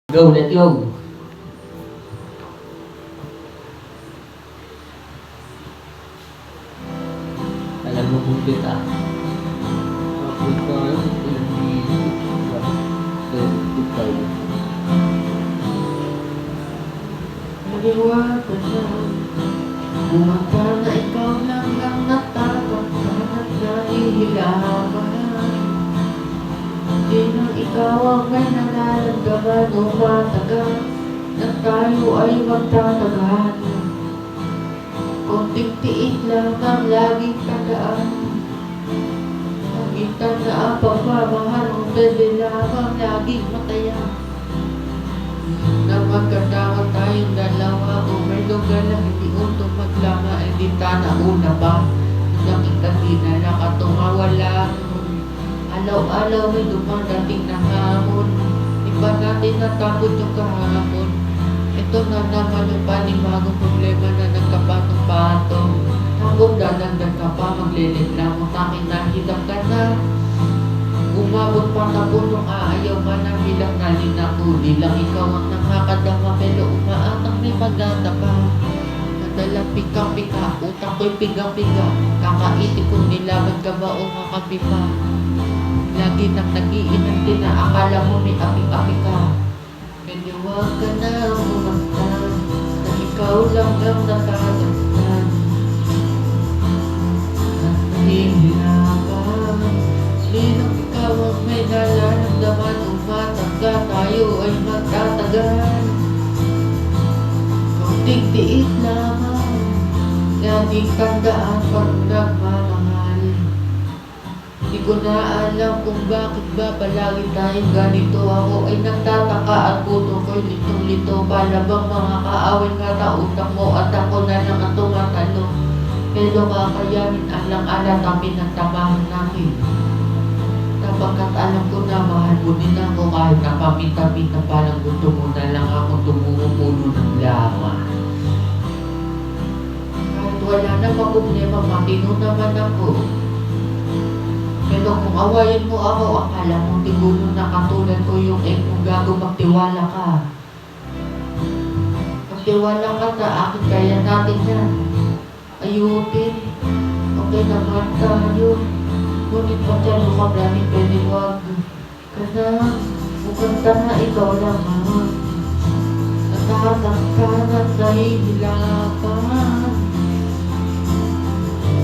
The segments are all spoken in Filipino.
Go, let's go. Alam mo kung kita. Apple tayo, Naliwag na Bumata na ikaw lang ang natatakpan at nahihilapan. Di nang ikaw ang may nararamdaman o matagal na tayo ay magtatagal. Konting tiis lang ang laging tandaan. Pagitan na ang pagmamahal mo, pwede lamang laging mataya. Na magkatawa tayong dalawa kung may lugar na hindi untong maglama ay di tanauna ba? Nakita di na nakatunga wala nun. Alaw-alaw may dumadating na hamon. Iba natin natakot yung kahapon. Ito na naman yung panibagong problema na nagkapatong-patong. Habang dadagdag ka pa, maglilit lang mo takin nahidap ka na. Umabot pa na punong aayaw ka na bilang nalinako. Di lang ikaw ang nakakadama pero umaatang may pagdadapa. Nadala pika-pika, utak ko'y piga-piga. Kakaisip kong nilaban ka ba o makapipa. Lagi nang nag-iinanti na akala mo may api-api ka. Pwede wag ka na umasta na ikaw lang ang nakakastan. At nahihirapan Linang ikaw ang may nararamdaman umatangga tayo ay magtatagal. Kaunting tiis lamang laging tandaan pag nagmamahal. Di ko na alam kung bakit ba palagi tayong ganito. Ako ay nagtataka at puto ko'y litong-lito. Para bang mga kaawin katautak mo at ako na lang ang tumatanong. Pero kakayanin alang-alang kami ng tamahan namin. Sapagkat alam ko na mahal mo din ako kahit napaminta-minta parang gusto mo na lang ako tumupuno ng lama. Kahit wala namang problema, matino naman ako. Pero kung awayin mo ako, akala mo siguro na katulad ko yung kung gago magtiwala ka. Magtiwala ka sa akin, kaya natin yan. Ayutin. Okay naman tayo. Ngunit masyado ka marami pwede wag ka na. Mukhang na ikaw lang natatakpan at nahihilapan.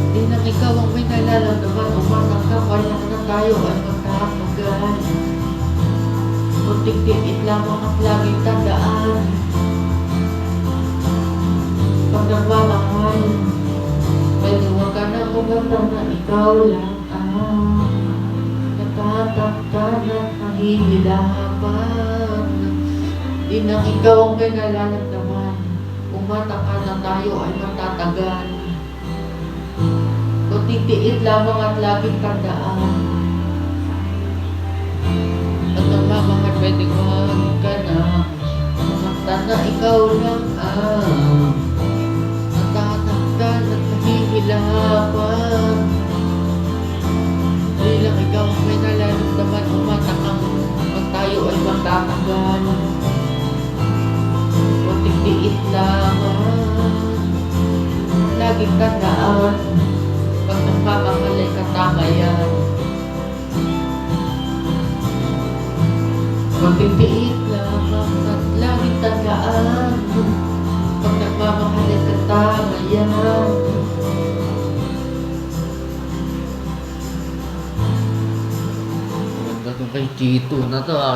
Di nang ikaw ang may nalalaman umanang ka, wala na tayo ay magkakagal. Kunting tiit lamang ang laging tandaan. Pag nagmamahal, pwede wag ka na umanta na ikaw lang natatakpan at nahihilapan. Di nang ikaw ang may nalalaman umataka na tayo ay matatagal. Titiit lamang at laging tandaan. At nagmamahal pwede wag ka na umanta na ikaw lang natatakpan at nahihilapan. Di lang ikaw ang may nalalaman umatakang pag tayo ay magtatagal. Kunting tiis lamang laging tandaan. Pag nagmamahal ay katama yan. Kunting tiis lamang at laging tandaan. Pag nagmamahal ay katama yan. Ganda kay Chito na to.